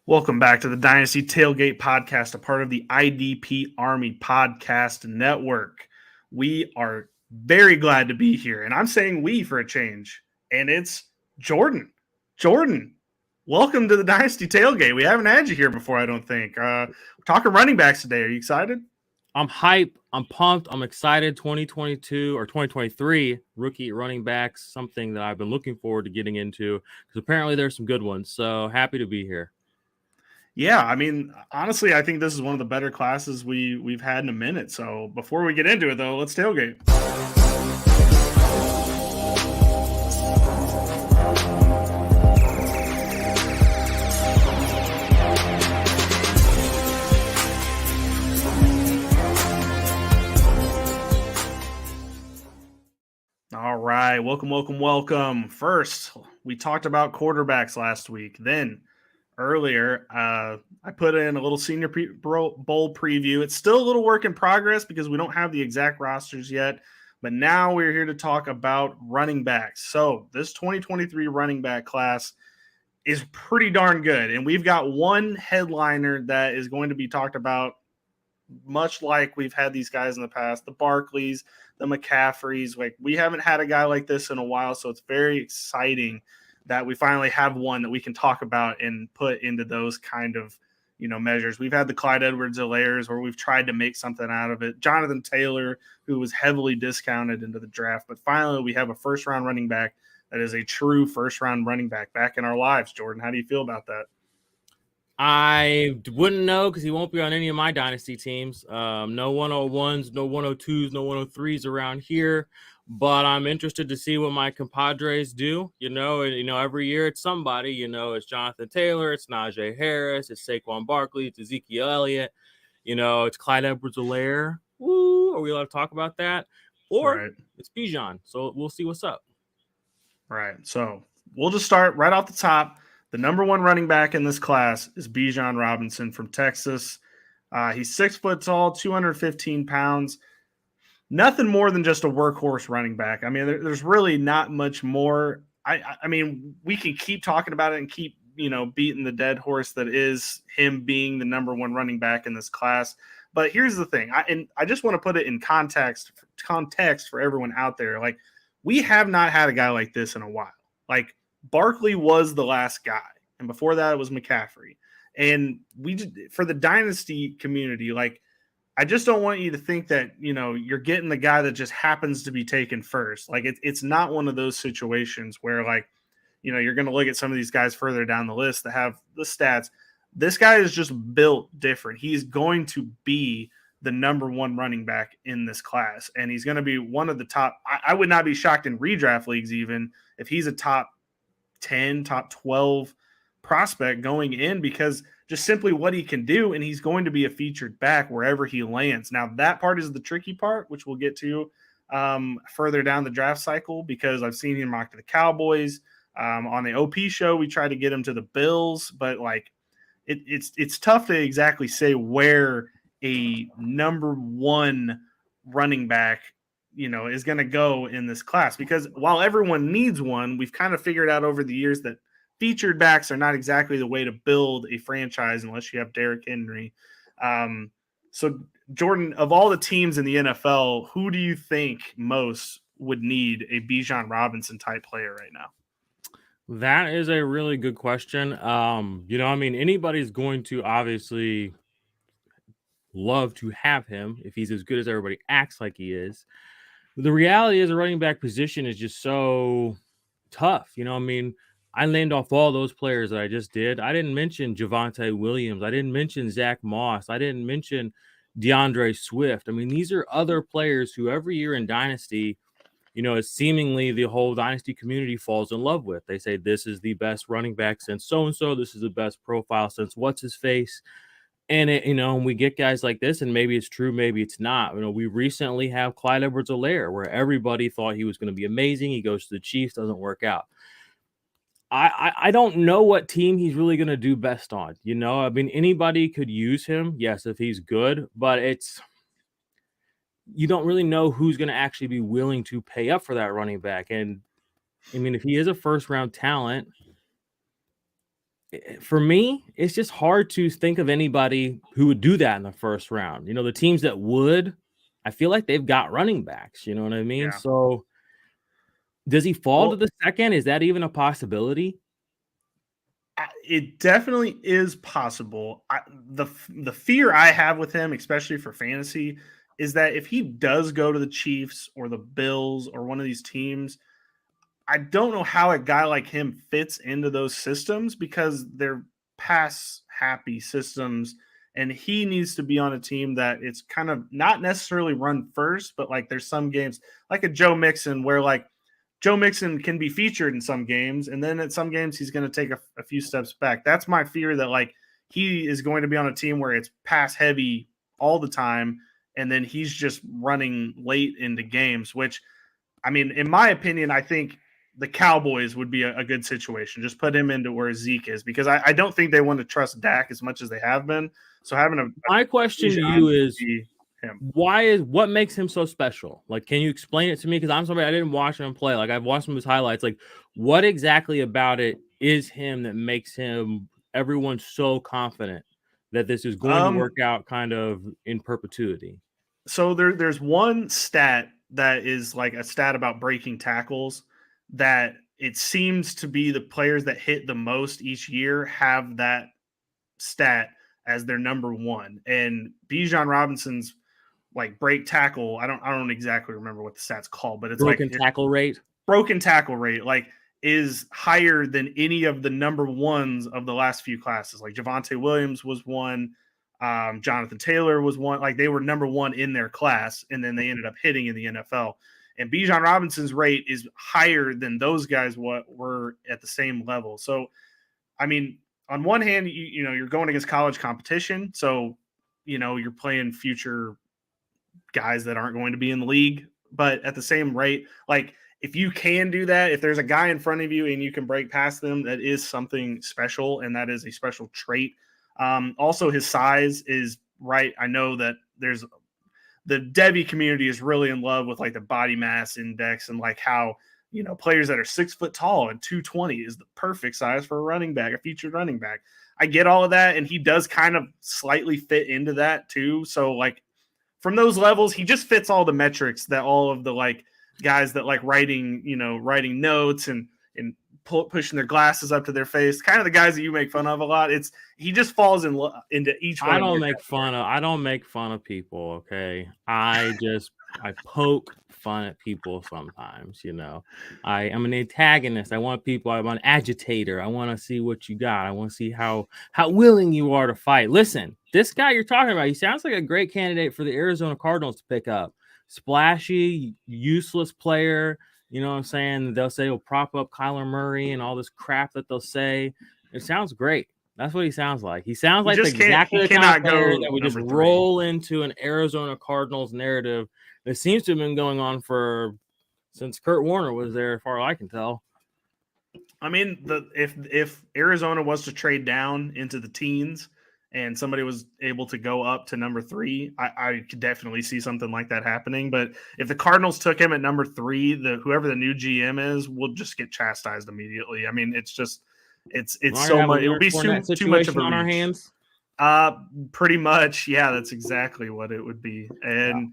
Welcome back to the Dynasty Tailgate podcast, a part of the IDP Army Podcast Network. We are very glad to be here, and I'm saying we for a change, and it's Jordan. Jordan, welcome to the Dynasty Tailgate. We haven't had you here before, I don't think. We're talking running backs today. Are you excited? I'm hype. I'm pumped. I'm excited. 2022 or 2023 rookie running backs, something that I've been looking forward to getting into because apparently there's some good ones. So happy to be here. Yeah, I mean, honestly, I think this is one of the better classes we've had in a minute. So before we get into it, though, let's tailgate. All right, welcome. First, we talked about quarterbacks last week. Then earlier, I put in a little senior bowl preview. It's still a little work in progress because we don't have the exact rosters yet. But now we're here to talk about running backs. So this 2023 running back class is pretty darn good. And we've got one headliner that is going to be talked about much like we've had these guys in the past, the Barkleys, the McCaffreys. Like, we haven't had a guy like this in a while, so it's very exciting that we finally have one that we can talk about and put into those kind of, measures. We've had the Clyde Edwards-Helaire's where we've tried to make something out of it. Jonathan Taylor, who was heavily discounted into the draft, but finally we have a first-round running back that is a true first-round running back in our lives. Jordan, how do you feel about that? I wouldn't know because he won't be on any of my dynasty teams. No 101s, no 102s, no 103s around here. But I'm interested to see what my compadres do. Every year it's somebody. It's Jonathan Taylor, it's Najee Harris, it's Saquon Barkley, it's Ezekiel Elliott. It's Clyde Edwards-Helaire. Woo! Are we allowed to talk about that? Or It's Bijan. So we'll see what's up. Right. So we'll just start right off the top. The number one running back in this class is Bijan Robinson from Texas. He's 6 foot tall, 215 pounds. Nothing more than just a workhorse running back. I mean, there's really not much more. I mean, we can keep talking about it and keep, beating the dead horse that is him being the number one running back in this class. But here's the thing. I just want to put it in context for everyone out there. Like, we have not had a guy like this in a while. Like, Barkley was the last guy, and before that it was McCaffrey. And for the dynasty community, like, I just don't want you to think that, you're getting the guy that just happens to be taken first. Like, it's not one of those situations where, like, you're going to look at some of these guys further down the list that have the stats. This guy is just built different. He's going to be the number one running back in this class, and he's going to be one of the top. I would not be shocked in redraft leagues even if he's a top 10, top 12 prospect going in, because just simply what he can do, and he's going to be a featured back wherever he lands. Now, that part is the tricky part, which we'll get to further down the draft cycle, because I've seen him mocked to the Cowboys. On the OP show, we tried to get him to the Bills, but like it's tough to exactly say where a number one running back is going to go in this class, because while everyone needs one, we've kind of figured out over the years that featured backs are not exactly the way to build a franchise unless you have Derrick Henry. So, Jordan, of all the teams in the NFL, who do you think most would need a Bijan Robinson type player right now? That is a really good question. Anybody's going to obviously love to have him if he's as good as everybody acts like he is. The reality is, a running back position is just so tough. I named off all those players that I just did. I didn't mention Javonte Williams. I didn't mention Zach Moss. I didn't mention DeAndre Swift. I mean, these are other players who every year in Dynasty, seemingly the whole Dynasty community falls in love with. They say this is the best running back since so-and-so. This is the best profile since what's-his-face. And we get guys like this, and maybe it's true, maybe it's not. We recently have Clyde Edwards-Helaire, where everybody thought he was going to be amazing. He goes to the Chiefs, doesn't work out. I don't know what team he's really going to do best on. Anybody could use him, yes, if he's good, but you don't really know who's going to actually be willing to pay up for that running back. And if he is a first-round talent, for me, it's just hard to think of anybody who would do that in the first round. The teams that would, I feel like they've got running backs. You know what I mean? Yeah. So does he fall to Well, the second? Is that even a possibility? it definitely is possible. The fear I have with him, especially for fantasy, is that if he does go to the Chiefs or the Bills or one of these teams, I don't know how a guy like him fits into those systems because they're pass happy systems. And he needs to be on a team that it's kind of not necessarily run first, but like there's some games like a Joe Mixon where like Joe Mixon can be featured in some games. And then at some games, he's going to take a few steps back. That's my fear that like he is going to be on a team where it's pass heavy all the time. And then he's just running late into games, which I mean, in my opinion, I think the Cowboys would be a good situation. Just put him into where Zeke is because I don't think they want to trust Dak as much as they have been. So having a My question to Bijan you would is be him. what makes him so special? Like, can you explain it to me? Because I'm somebody I didn't watch him play. Like, I've watched some of his highlights. Like, what exactly about it is him that makes him everyone so confident that this is going to work out kind of in perpetuity? So there's one stat that is like a stat about breaking tackles that it seems to be the players that hit the most each year have that stat as their number one. And Bijan Robinson's like break tackle, I don't exactly remember what the stat's called, but it's broken tackle rate. Broken tackle rate like is higher than any of the number ones of the last few classes. Like Javonte Williams was one, Jonathan Taylor was one. Like they were number one in their class, and then they ended up hitting in the NFL. And Bijan Robinson's rate is higher than those guys were at the same level. So, I mean, on one hand, you know you're going against college competition, so you're playing future guys that aren't going to be in the league. But at the same rate, like if you can do that, if there's a guy in front of you and you can break past them, that is something special, and that is a special trait. Also, his size is right. I know that there's the Debbie community is really in love with like the body mass index and like how players that are 6 foot tall and 220 is the perfect size for a running back, a featured running back. I get all of that, and he does kind of slightly fit into that too. So like from those levels, he just fits all the metrics that all of the like guys that like writing notes and pushing their glasses up to their face, kind of the guys that you make fun of a lot. He just falls into each one. I don't make fun of people. Okay. I poke fun at people sometimes, I am an antagonist. I'm an agitator. I want to see what you got. I want to see how willing you are to fight. Listen, this guy you're talking about, he sounds like a great candidate for the Arizona Cardinals to pick up. Splashy, useless player. You know what I'm saying? They'll say he'll prop up Kyler Murray and all this crap that they'll say. It sounds great. That's what he sounds like. He sounds like exactly the kind of player that would just roll into an Arizona Cardinals narrative that seems to have been going on since Kurt Warner was there, as far as I can tell. I mean, if Arizona was to trade down into the teens and somebody was able to go up to number 3, I could definitely see something like that happening. But if the Cardinals took him at number 3, whoever the new GM is will just get chastised immediately. I mean, it's so much. It would be too much of a on our reach. hands. Pretty much, yeah. That's exactly what it would be. And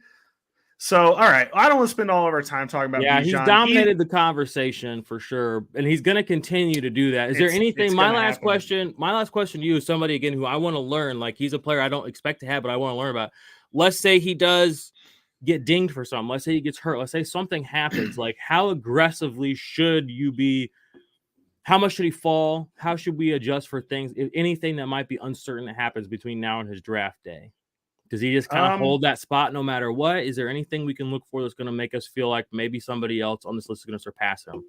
so, all right, I don't want to spend all of our time talking about. Yeah, Bijan. he's dominated the conversation for sure, and he's going to continue to do that. Is there anything? My last question to you is somebody again who I want to learn. Like he's a player I don't expect to have, but I want to learn about. Let's say he does get dinged for something. Let's say he gets hurt. Let's say something happens. Like how aggressively should you be? How much should he fall? How should we adjust for things? If anything that might be uncertain that happens between now and his draft day. Does he just kind of hold that spot no matter what? Is there anything we can look for that's going to make us feel like maybe somebody else on this list is going to surpass him?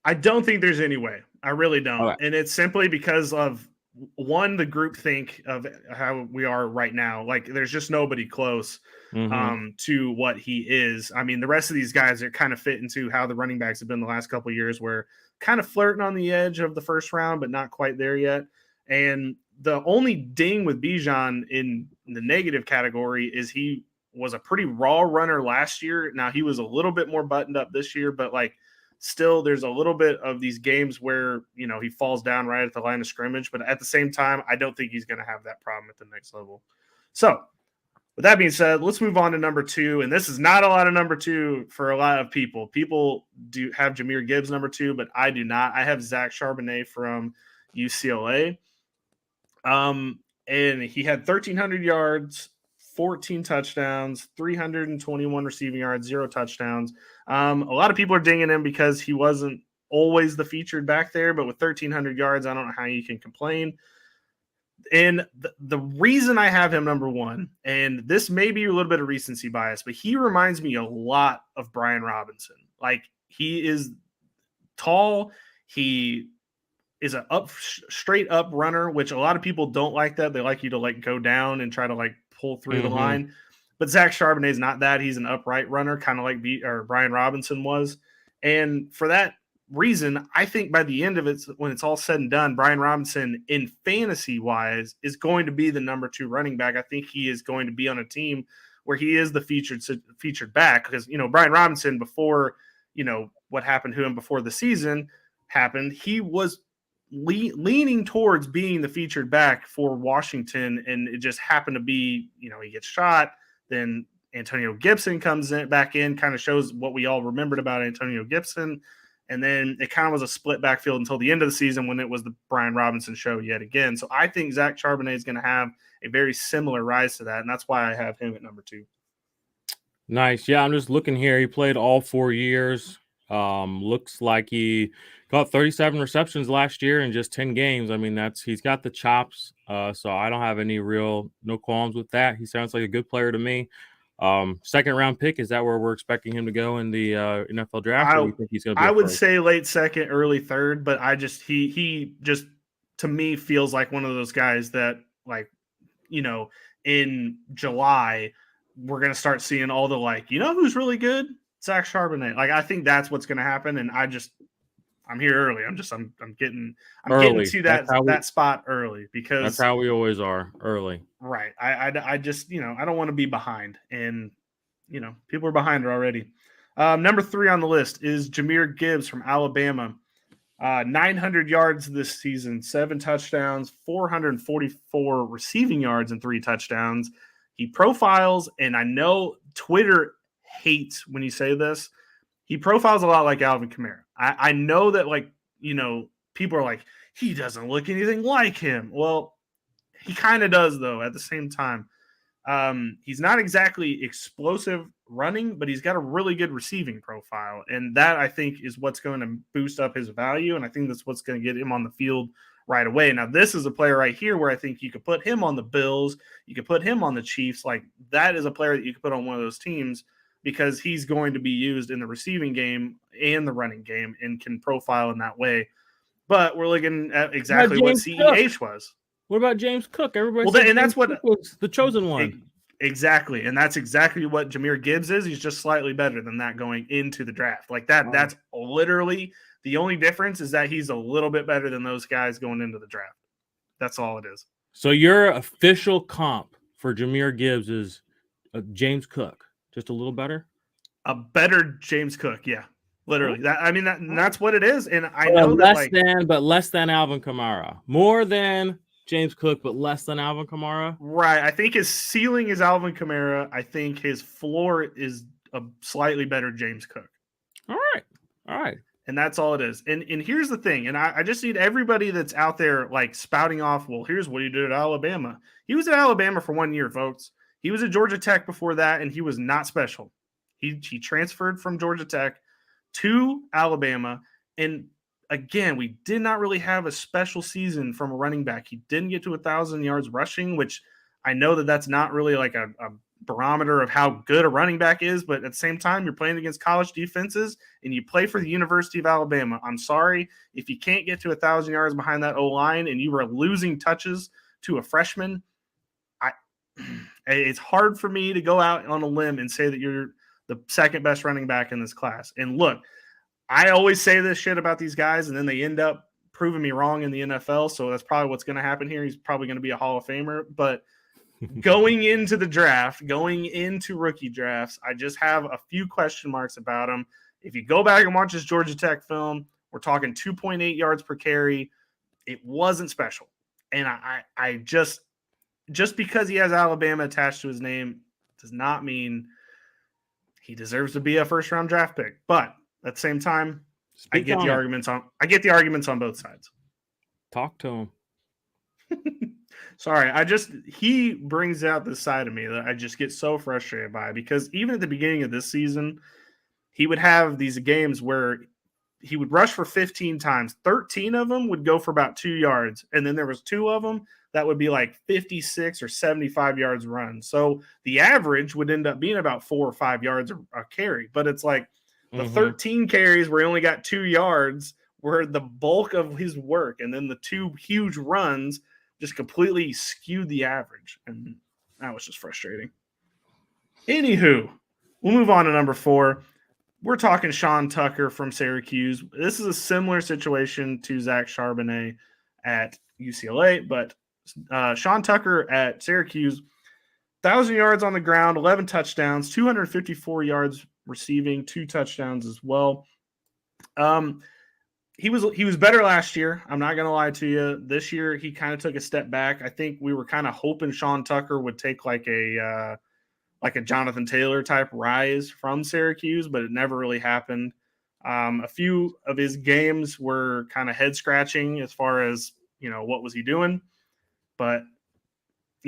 I don't think there's any way. I really don't. Right. And it's simply because of, one, the groupthink of how we are right now. Like there's just nobody close to what he is. I mean, the rest of these guys are kind of fit into how the running backs have been the last couple of years, where kind of flirting on the edge of the first round, but not quite there yet. And the only ding with Bijan in the negative category is he was a pretty raw runner last year. Now he was a little bit more buttoned up this year, but like still there's a little bit of these games where, he falls down right at the line of scrimmage. But at the same time, I don't think he's going to have that problem at the next level. So with that being said, let's move on to number 2. And this is not a lot of number 2 for a lot of people. People do have Jamir Gibbs number 2, but I do not. I have Zach Charbonnet from UCLA. And he had 1,300 yards, 14 touchdowns, 321 receiving yards, 0 touchdowns. A lot of people are dinging him because he wasn't always the featured back there, but with 1,300 yards, I don't know how you can complain. And the reason I have him number 1, and this may be a little bit of recency bias, but he reminds me a lot of Bijan Robinson. Like, he is tall. He is a straight up runner, which a lot of people don't like that. They like you to like go down and try to like pull through the line. But Zach Charbonnet is not that. He's an upright runner, kind of like Bijan Robinson was. And for that reason, I think by the end of it, when it's all said and done, Bijan Robinson, in fantasy wise, is going to be the number 2 running back. I think he is going to be on a team where he is the featured back, because Bijan Robinson, before what happened to him before the season happened, he was leaning towards being the featured back for Washington, and it just happened to be he gets shot, then Antonio Gibson comes back in, kind of shows what we all remembered about Antonio Gibson. And then it kind of was a split backfield until the end of the season, when it was the Bijan Robinson show yet again. So I think Zach Charbonnet is going to have a very similar rise to that, and that's why I have him at number 2. Nice. Yeah, I'm just looking here. He played all 4 years. Looks like he caught 37 receptions last year in just 10 games. I mean, he's got the chops. So I don't have no qualms with that. He sounds like a good player to me. Second round pick, is that where we're expecting him to go in the NFL draft? Or do you think he's going to be I would say late second, early third, but he just to me feels like one of those guys that, like, in July we're going to start seeing all the who's really good? Zach Charbonnet. Like, I think that's what's going to happen, and I'm here early. I'm getting to that spot early, because that's how we always are, early. Right. I just, I don't want to be behind, and, people are behind already. Number 3 on the list is Jamir Gibbs from Alabama. 900 yards this season, 7 touchdowns, 444 receiving yards, and 3 touchdowns. He profiles, and I know Twitter hates when you say this, he profiles a lot like Alvin Kamara. I know that, people are like, he doesn't look anything like him. Well, he kind of does, though, at the same time. He's not exactly explosive running, but he's got a really good receiving profile. And that, I think, is what's going to boost up his value. And I think that's what's going to get him on the field right away. Now, this is a player right here where I think you could put him on the Bills. You could put him on the Chiefs. Like, that is a player that you could put on one of those teams, because he's going to be used in the receiving game and the running game and can profile in that way. But we're looking at exactly what CEH was. What about James Cook? Everybody that's what was the chosen one. Exactly. And that's exactly what Jamir Gibbs is. He's just slightly better than that going into the draft. Like that. That's literally the only difference, is that he's a little bit better than those guys going into the draft. That's all it is. So your official comp for Jamir Gibbs is James Cook. Just a little better? A better James Cook, yeah. Literally. That's what it is. And I know less than Alvin Kamara. More than James Cook, but less than Alvin Kamara. Right. I think his ceiling is Alvin Kamara. I think his floor is a slightly better James Cook. All right. And that's all it is. And here's the thing. And I just need everybody that's out there spouting off, well, here's what he did at Alabama. He was at Alabama for 1 year, folks. He was at Georgia Tech before that, and he was not special. He transferred from Georgia Tech to Alabama. And again, we did not really have a special season from a running back. He didn't get to 1,000 yards rushing, which I know that's not really like a barometer of how good a running back is. But at the same time, you're playing against college defenses, and you play for the University of Alabama. I'm sorry, if you can't get to 1,000 yards behind that O-line and you were losing touches to a freshman, it's hard for me to go out on a limb and say that you're the second best running back in this class. And look, I always say this shit about these guys, and then they end up proving me wrong in the NFL. So that's probably what's going to happen here. He's probably going to be a Hall of Famer. But going into the draft, going into rookie drafts, I just have a few question marks about him. If you go back and watch his Georgia Tech film, we're talking 2.8 yards per carry. It wasn't special. And I just because he has Alabama attached to his name does not mean he deserves to be a first-round draft pick. But at the same time, I get the arguments on both sides. Talk to him. Sorry, he brings out this side of me that I just get so frustrated by, because even at the beginning of this season, he would have these games where he would rush for 15 times. 13 of them would go for about 2 yards. And then there was 2 of them that would be like 56 or 75 yards run. So the average would end up being about 4 or 5 yards a carry. But it's like the 13 carries where he only got 2 yards were the bulk of his work. And then the 2 huge runs just completely skewed the average. And that was just frustrating. Anywho, we'll move on to number 4. We're talking Sean Tucker from Syracuse. This is a similar situation to Zach Charbonnet at UCLA, but Sean Tucker at Syracuse, 1,000 yards on the ground, 11 touchdowns, 254 yards receiving, 2 touchdowns as well. He was better last year. I'm not going to lie to you. This year, he kind of took a step back. I think we were kind of hoping Sean Tucker would take like a Jonathan Taylor type rise from Syracuse, but it never really happened. A few of his games were kind of head scratching as far as, what was he doing? But,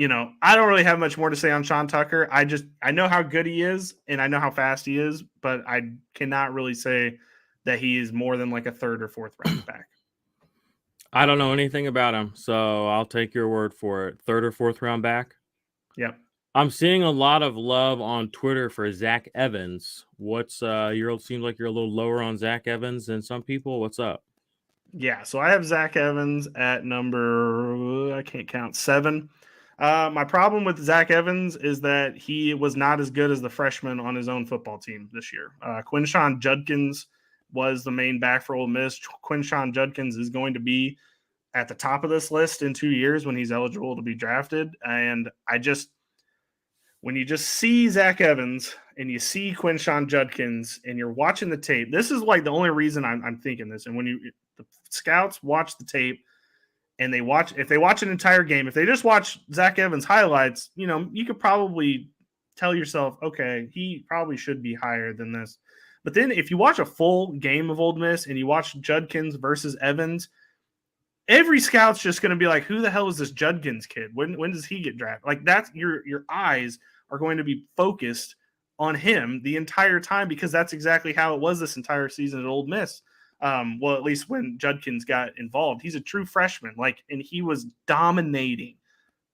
I don't really have much more to say on Sean Tucker. I know how good he is and I know how fast he is, but I cannot really say that he is more than like a 3rd or 4th round back. I don't know anything about him, so I'll take your word for it. 3rd or 4th round back? Yep. I'm seeing a lot of love on Twitter for Zach Evans. What's seems like you're a little lower on Zach Evans than some people. What's up? Yeah, so I have Zach Evans at number, I can't count, 7. My problem with Zach Evans is that he was not as good as the freshman on his own football team this year. Quinshon Judkins was the main back for Ole Miss. Quinshon Judkins is going to be at the top of this list in 2 years when he's eligible to be drafted. And when you just see Zach Evans and you see Quinshon Judkins and you're watching the tape, this is like the only reason I'm thinking this. And when the scouts watch the tape and if they watch an entire game, if they just watch Zach Evans highlights, you could probably tell yourself, okay, he probably should be higher than this. But then if you watch a full game of Ole Miss and you watch Judkins versus Evans, every scout's just going to be like, who the hell is this Judkins kid? When does he get drafted? Like, that's your eyes are going to be focused on him the entire time, because that's exactly how it was this entire season at Ole Miss. Well, at least when Judkins got involved. He's a true freshman, and he was dominating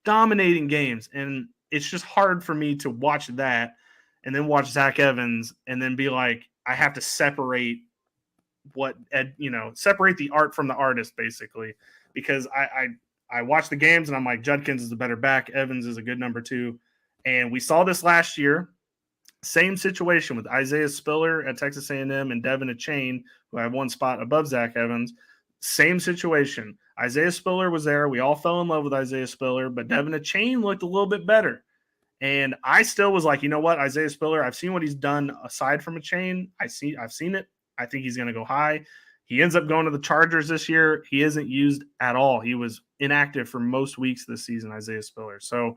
games. And it's just hard for me to watch that and then watch Zach Evans and then be like, I have to separate separate the art from the artist, basically, because I watch the games and I'm like, Judkins is a better back. Evans is a good number 2. And we saw this last year. Same situation with Isaiah Spiller at Texas A&M and Devin Achane, who have 1 spot above Zach Evans. Same situation. Isaiah Spiller was there. We all fell in love with Isaiah Spiller, but Devin Achane looked a little bit better. And I still was like, you know what, Isaiah Spiller, I've seen what he's done aside from Achane. I've seen it. I think he's going to go high. He ends up going to the Chargers this year. He isn't used at all. He was inactive for most weeks this season, Isaiah Spiller. So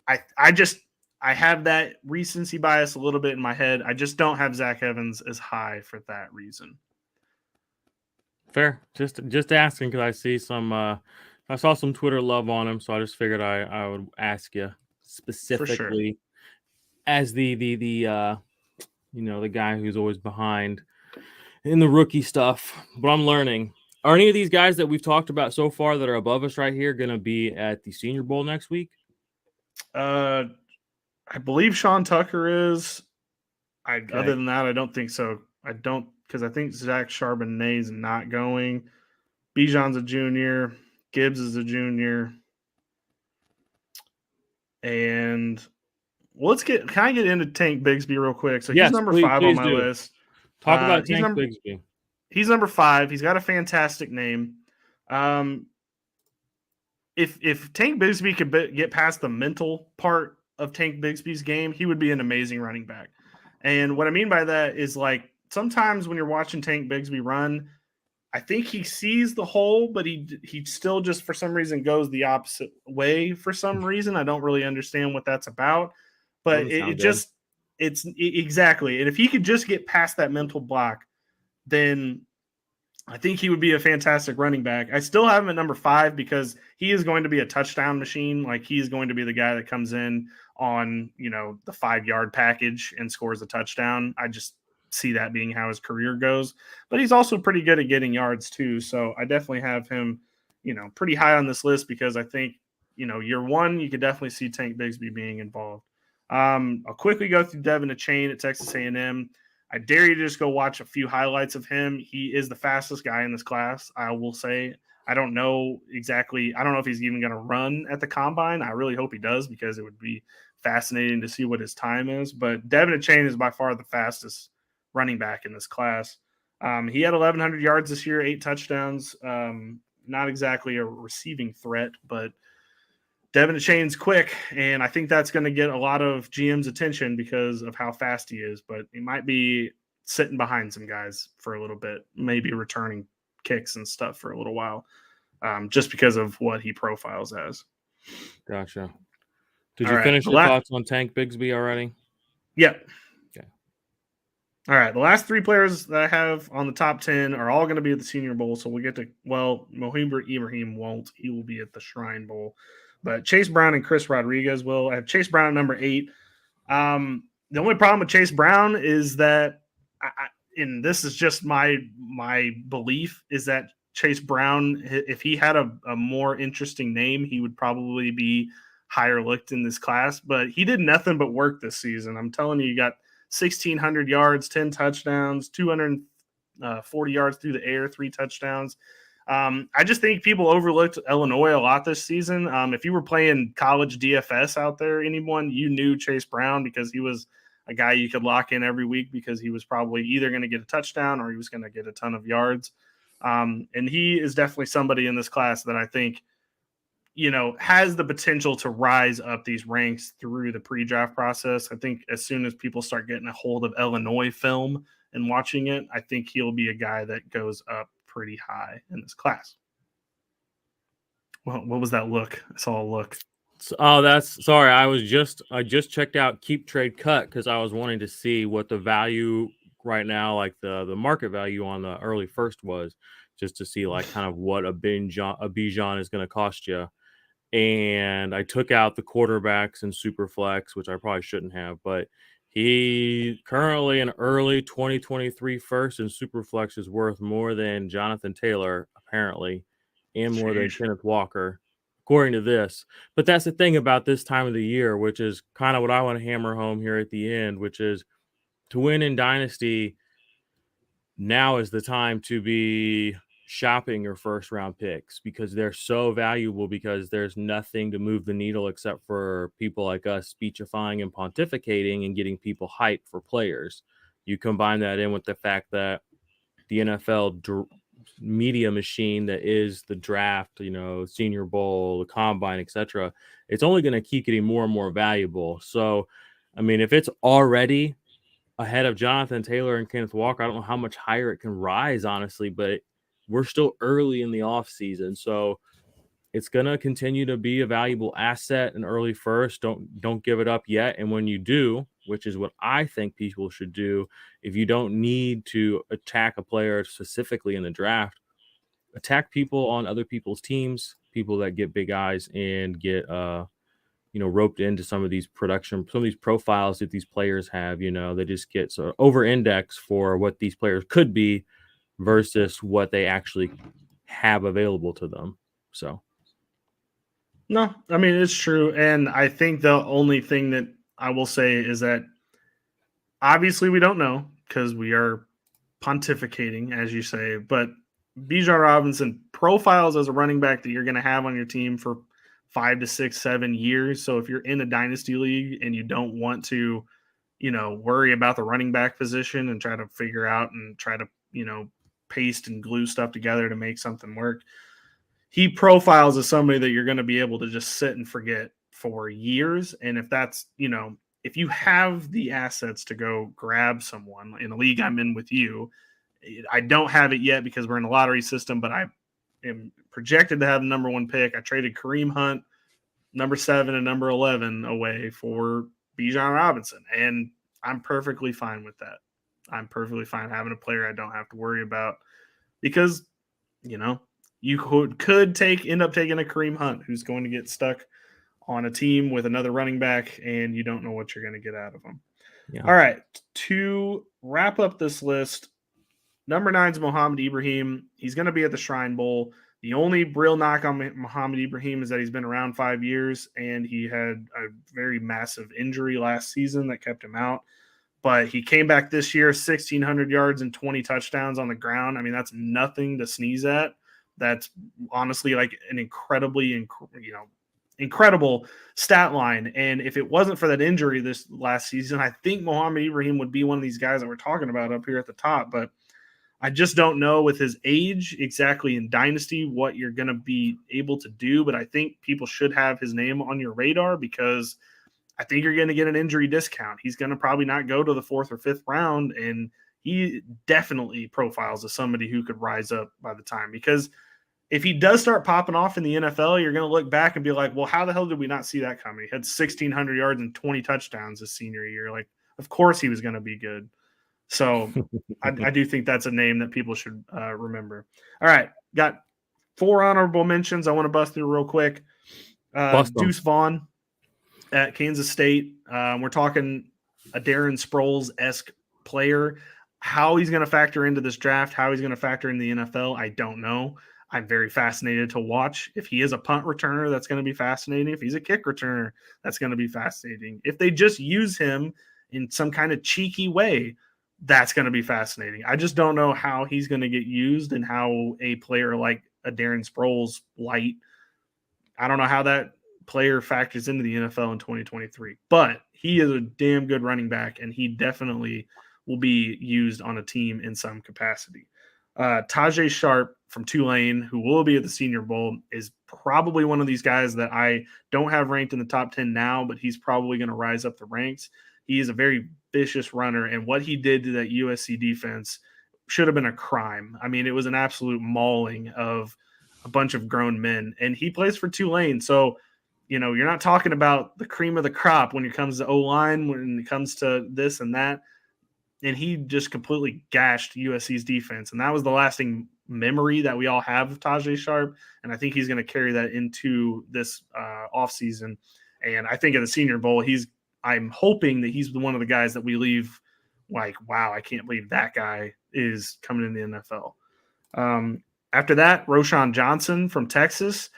I have that recency bias a little bit in my head. I just don't have Zach Evans as high for that reason. Fair. Just asking, because I saw some Twitter love on him, so I just figured I would ask you specifically as the guy who's always behind in the rookie stuff. But I'm learning. Are any of these guys that we've talked about so far that are above us right here going to be at the Senior Bowl next week? I believe Sean Tucker is. Okay. Other than that, I don't think so. Because I think Zach Charbonnet is not going. Bijan's a junior. Gibbs is a junior. And can I get into Tank Bixby real quick? So he's number 5 on my list. Talk about Tank Bixby. He's number 5. He's got a fantastic name. If Tank Bixby could get past the mental part of Tank Bixby's game, he would be an amazing running back. And what I mean by that is, like, sometimes when you're watching Tank Bixby run, I think he sees the hole, but he still just for some reason goes the opposite way for some reason. I don't really understand what that's about, but exactly. And if he could just get past that mental block, then I think he would be a fantastic running back. I still have him at number 5 because he is going to be a touchdown machine. Like he's going to be the guy that comes in on, the 5-yard package and scores a touchdown. I just see that being how his career goes, but he's also pretty good at getting yards too. So I definitely have him, pretty high on this list because I think, year one, you could definitely see Tank Bixby being involved. I'll quickly go through Devin Achane at Texas A&M. I dare you to just go watch a few highlights of him. He is the fastest guy in this class, I will say. I don't know exactly. I don't know if he's even going to run at the combine. I really hope he does because it would be fascinating to see what his time is. But Devin Achane is by far the fastest running back in this class. He had 1,100 yards this year, 8 touchdowns. Not exactly a receiving threat, but Devin Achane's quick, and I think that's going to get a lot of GM's attention because of how fast he is. But he might be sitting behind some guys for a little bit, maybe returning kicks and stuff for a little while, just because of what he profiles as. Gotcha. Did you finish your thoughts on Tank Bixby already? Yep. Okay. All right. The last 3 players that I have on the top 10 are all going to be at the Senior Bowl. So we'll get to, Ibrahim won't. He will be at the Shrine Bowl. But Chase Brown and Chris Rodriguez will. I have Chase Brown at number 8. The only problem with Chase Brown is that, and this is just my belief, is that Chase Brown, if he had a more interesting name, he would probably be higher looked in this class. But he did nothing but work this season. I'm telling you, he got 1,600 yards, 10 touchdowns, 240 yards through the air, 3 touchdowns. I just think people overlooked Illinois a lot this season. If you were playing college DFS out there, anyone, you knew Chase Brown because he was a guy you could lock in every week because he was probably either going to get a touchdown or he was going to get a ton of yards. And he is definitely somebody in this class that I think, has the potential to rise up these ranks through the pre-draft process. I think as soon as people start getting a hold of Illinois film and watching it, I think he'll be a guy that goes up pretty high in this class. Well, what was that look? I saw a look. Oh, sorry. I just checked out Keep Trade Cut because I was wanting to see what the value right now, like the market value on the early first was, just to see like kind of what a Bijan is going to cost you. And I took out the quarterbacks and Superflex, which I probably shouldn't have, but he currently an early 2023 first and Superflex is worth more than Jonathan Taylor, apparently, and more than Kenneth Walker, according to this. But that's the thing about this time of the year, which is kind of what I want to hammer home here at the end, which is to win in Dynasty, now is the time to be shopping your first round picks because they're so valuable because there's nothing to move the needle except for people like us speechifying and pontificating and getting people hyped for players. You combine that in with the fact that the NFL media machine that is the draft, Senior Bowl, the combine, etc., it's only going to keep getting more and more valuable. So, I mean, if it's already ahead of Jonathan Taylor and Kenneth Walker, I don't know how much higher it can rise, honestly, but we're still early in the off season. So it's going to continue to be a valuable asset in early first. Don't give it up yet. And when you do, which is what I think people should do, if you don't need to attack a player specifically in the draft, attack people on other people's teams, people that get big eyes and get, roped into some of these profiles that these players have. They just get sort of over-indexed for what these players could be versus what they actually have available to them. So, no, I mean, it's true. And I think the only thing that I will say is that obviously we don't know because we are pontificating, as you say, but Bijan Robinson profiles as a running back that you're going to have on your team for 5 to 6, 7 years. So if you're in a dynasty league and you don't want to, worry about the running back position and try to figure out and try to, paste and glue stuff together to make something work, he profiles as somebody that you're going to be able to just sit and forget for years. And if that's, if you have the assets to go grab someone in a league I'm in with you, I don't have it yet because we're in a lottery system, but I am projected to have the number 1 pick. I traded Kareem Hunt, number 7 and number 11 away for Bijan Robinson, and I'm perfectly fine with that. I'm perfectly fine having a player I don't have to worry about because, you could end up taking a Kareem Hunt who's going to get stuck on a team with another running back, and you don't know what you're going to get out of them. Yeah. All right, to wrap up this list, number 9 is Mohamed Ibrahim. He's going to be at the Shrine Bowl. The only real knock on Mohamed Ibrahim is that he's been around 5 years, and he had a very massive injury last season that kept him out. But he came back this year, 1,600 yards and 20 touchdowns on the ground. I mean, that's nothing to sneeze at. That's honestly like an incredible stat line. And if it wasn't for that injury this last season, I think Mohamed Ibrahim would be one of these guys that we're talking about up here at the top. But I just don't know with his age exactly in Dynasty what you're going to be able to do. But I think people should have his name on your radar because I think you're going to get an injury discount. He's going to probably not go to the 4th or 5th round, and he definitely profiles as somebody who could rise up by the time. Because if he does start popping off in the NFL, you're going to look back and be like, well, how the hell did we not see that coming? He had 1,600 yards and 20 touchdowns his senior year. Like, of course he was going to be good. So I do think that's a name that people should remember. All right, got 4 honorable mentions I want to bust through real quick. Deuce Vaughn at Kansas State. We're talking a Darren Sproles-esque player. How he's going to factor into this draft, how he's going to factor in the NFL, I don't know. I'm very fascinated to watch. If he is a punt returner, that's going to be fascinating. If he's a kick returner, that's going to be fascinating. If they just use him in some kind of cheeky way, that's going to be fascinating. I just don't know how he's going to get used and how a player like a Darren Sproles light, I don't know how that player factors into the NFL in 2023. But he is a damn good running back, and he definitely will be used on a team in some capacity. Tajay Sharp from Tulane, who will be at the Senior Bowl, is probably one of these guys that I don't have ranked in the top 10 now, but he's probably going to rise up the ranks. He is a very vicious runner, and what he did to that USC defense should have been a crime. I mean, it was an absolute mauling of a bunch of grown men, and he plays for Tulane. So, you're not talking about the cream of the crop when it comes to O-line, when it comes to this and that. And he just completely gashed USC's defense. And that was the lasting memory that we all have of Tajay Sharp. And I think he's going to carry that into this offseason. And I think at the Senior Bowl, I'm hoping that he's one of the guys that we leave like, wow, I can't believe that guy is coming in the NFL. After that, Roshon Johnson from Texas.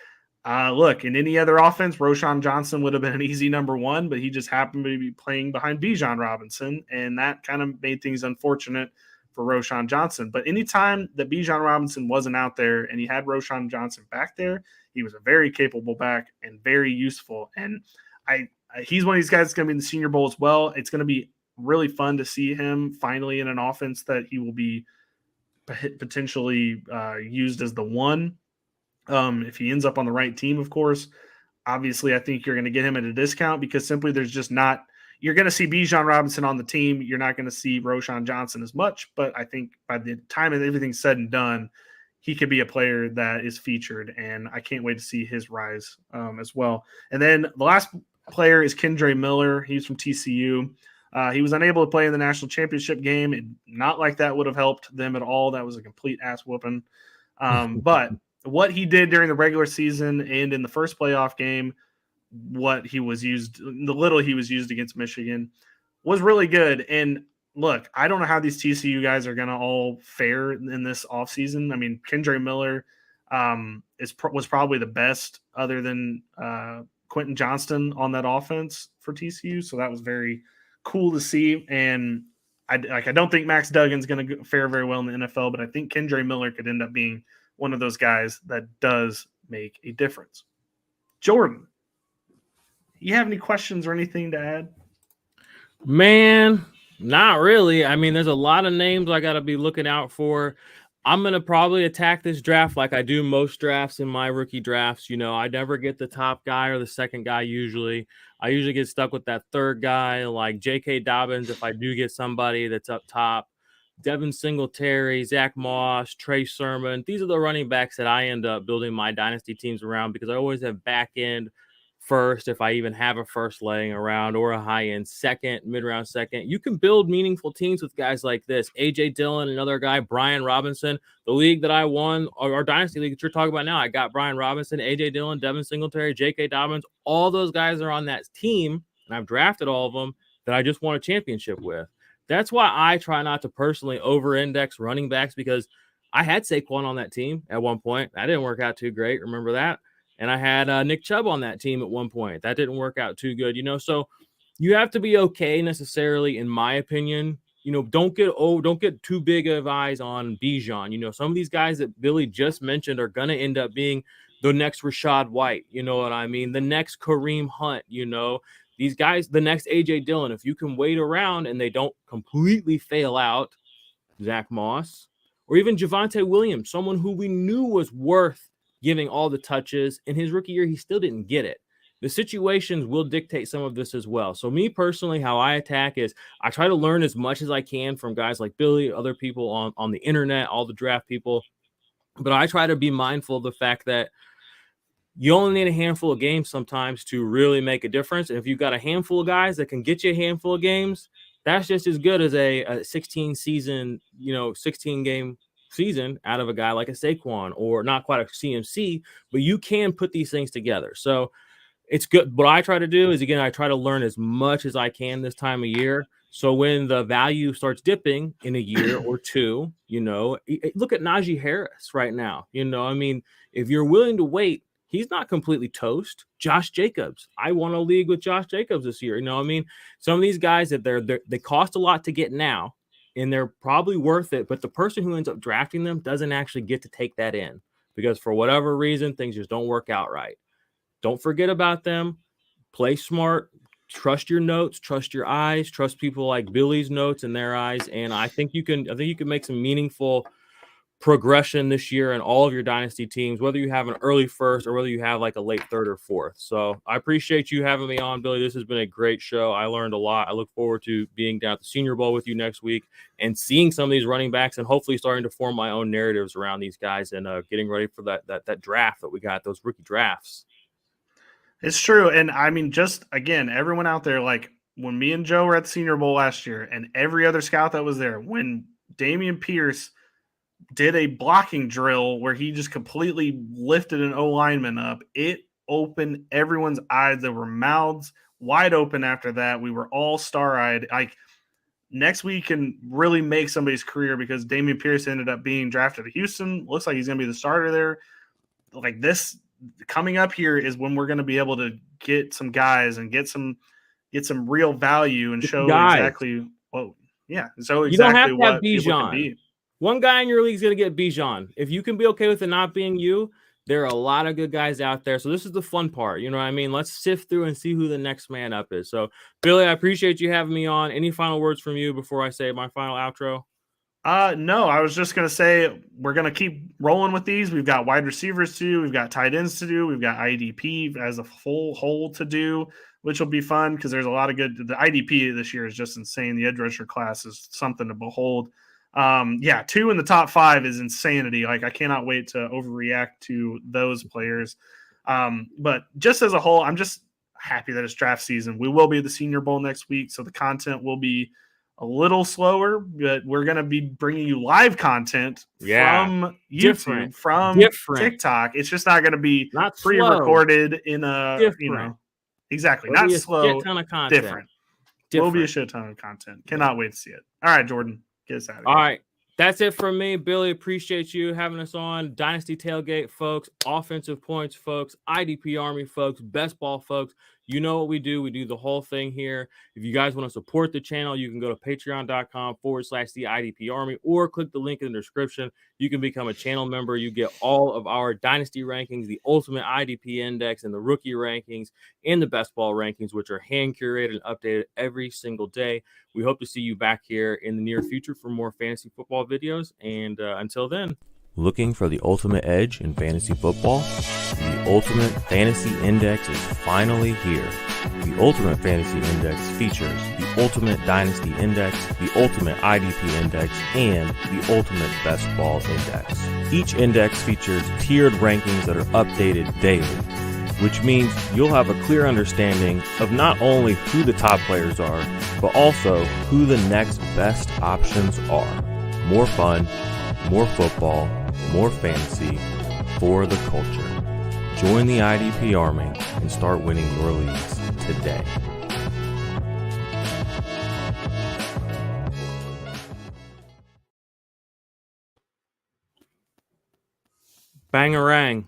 Look, in any other offense, Roshon Johnson would have been an easy number 1, but he just happened to be playing behind Bijan Robinson, and that kind of made things unfortunate for Roshon Johnson. But anytime that Bijan Robinson wasn't out there and he had Roshon Johnson back there, he was a very capable back and very useful. And he's one of these guys that's going to be in the Senior Bowl as well. It's going to be really fun to see him finally in an offense that he will be potentially used as the 1. If he ends up on the right team, of course. Obviously, I think you're going to get him at a discount because simply there's just not – you're going to see Bijan Robinson on the team. You're not going to see Roshon Johnson as much, but I think by the time everything's said and done, he could be a player that is featured, and I can't wait to see his rise as well. And then the last player is Kendre Miller. He's from TCU. He was unable to play in the national championship game. And not like that would have helped them at all. That was a complete ass whooping. But – what he did during the regular season and in the first playoff game, the little he was used against Michigan was really good. And look, I don't know how these TCU guys are going to all fare in this offseason. I mean, Kendre Miller was probably the best other than Quentin Johnston on that offense for TCU. So that was very cool to see. And I don't think Max Duggan's going to fare very well in the NFL, but I think Kendre Miller could end up being one of those guys that does make a difference. Jordan, you have any questions or anything to add? Man, not really. I mean, there's a lot of names I got to be looking out for. I'm going to probably attack this draft like I do most drafts in my rookie drafts. I never get the top guy or the second guy usually. I usually get stuck with that third guy like J.K. Dobbins if I do get somebody that's up top. Devin Singletary, Zach Moss, Trey Sermon. These are the running backs that I end up building my dynasty teams around because I always have back end first, if I even have a first laying around, or a high end second, mid round second. You can build meaningful teams with guys like this. AJ Dillon, another guy, Brian Robinson. The league that I won, our dynasty league that you're talking about now, I got Brian Robinson, AJ Dillon, Devin Singletary, J.K. Dobbins. All those guys are on that team, and I've drafted all of them that I just won a championship with. That's why I try not to personally over-index running backs, because I had Saquon on that team at one point. That didn't work out too great. Remember that? And I had Nick Chubb on that team at one point. That didn't work out too good, So you have to be okay necessarily, in my opinion. Don't get too big of eyes on Bijan. Some of these guys that Billy just mentioned are going to end up being the next Rashad White. You know what I mean? The next Kareem Hunt, These guys, the next A.J. Dillon, if you can wait around and they don't completely fail out, Zach Moss, or even Javonte Williams, someone who we knew was worth giving all the touches. In his rookie year, he still didn't get it. The situations will dictate some of this as well. So me personally, how I attack is I try to learn as much as I can from guys like Billy, other people on the internet, all the draft people. But I try to be mindful of the fact that you only need a handful of games sometimes to really make a difference. And if you've got a handful of guys that can get you a handful of games, that's just as good as a 16 game season out of a guy like a Saquon, or not quite a CMC, but you can put these things together. So it's good. What I try to do is, again, I try to learn as much as I can this time of year. So when the value starts dipping in a year or two, look at Najee Harris right now. If you're willing to wait, he's not completely toast. Josh Jacobs. I won a league with Josh Jacobs this year. Some of these guys that they cost a lot to get now, and they're probably worth it, but the person who ends up drafting them doesn't actually get to take that in because for whatever reason, things just don't work out right. Don't forget about them. Play smart. Trust your notes. Trust your eyes. Trust people like Billy's notes and their eyes. And I think you can make some meaningful progression this year in all of your dynasty teams, whether you have an early first or whether you have like a late third or fourth. So I appreciate you having me on, Billy. This has been a great show. I learned a lot. I look forward to being down at the Senior Bowl with you next week and seeing some of these running backs and hopefully starting to form my own narratives around these guys and getting ready for that draft that we got, those rookie drafts. It's true. And I mean, just again, everyone out there, like when me and Joe were at the Senior Bowl last year and every other scout that was there, when Dameon Pierce did a blocking drill where he just completely lifted an O lineman up, it opened everyone's eyes. There were mouths wide open after that. We were all star-eyed. Like next week can really make somebody's career because Dameon Pierce ended up being drafted to Houston. Looks like he's going to be the starter there. Like this coming up here is when we're going to be able to get some guys and get some real value and show exactly what. Yeah, so exactly what people can be. One guy in your league is going to get Bijan. If you can be okay with it not being you, there are a lot of good guys out there. So this is the fun part. You know what I mean? Let's sift through and see who the next man up is. So, Billy, I appreciate you having me on. Any final words from you before I say my final outro? No, I was just going to say we're going to keep rolling with these. We've got wide receivers to do. We've got tight ends to do. We've got IDP as a full whole to do, which will be fun because there's a lot of good. The IDP this year is just insane. The edge rusher class is something to behold. 2 in the top 5 is insanity. Like I cannot wait to overreact to those players. But just as a whole, I'm just happy that it's draft season. We will be at the Senior Bowl next week, so the content will be a little slower, but we're going to be bringing you live content from YouTube, from TikTok. It's just not going to be not pre-recorded in a, exactly. There'll not be slow, a ton of content. different. Will be a shit ton of content. Cannot wait to see it. All right, Jordan. Get us out of here. All right. That's it from me. Billy, appreciate you having us on. Dynasty Tailgate, folks. Offensive points, folks. IDP Army, folks. Best ball, folks. You know what we do. We do the whole thing here. If you guys want to support the channel, you can go to patreon.com/the IDP Army or click the link in the description. You can become a channel member. You get all of our Dynasty rankings, the ultimate IDP index, and the rookie rankings, and the best ball rankings, which are hand curated and updated every single day. We hope to see you back here in the near future for more fantasy football football videos. And until then. Looking for the ultimate edge in fantasy football? The Ultimate Fantasy Index is finally here. The Ultimate Fantasy Index features the Ultimate Dynasty Index, the Ultimate IDP Index, and the Ultimate Best Ball Index. Each index features tiered rankings that are updated daily, which means you'll have a clear understanding of not only who the top players are, but also who the next best options are. More fun, more football, more fantasy for the culture. Join the IDP Army and start winning your leagues today. Bangarang.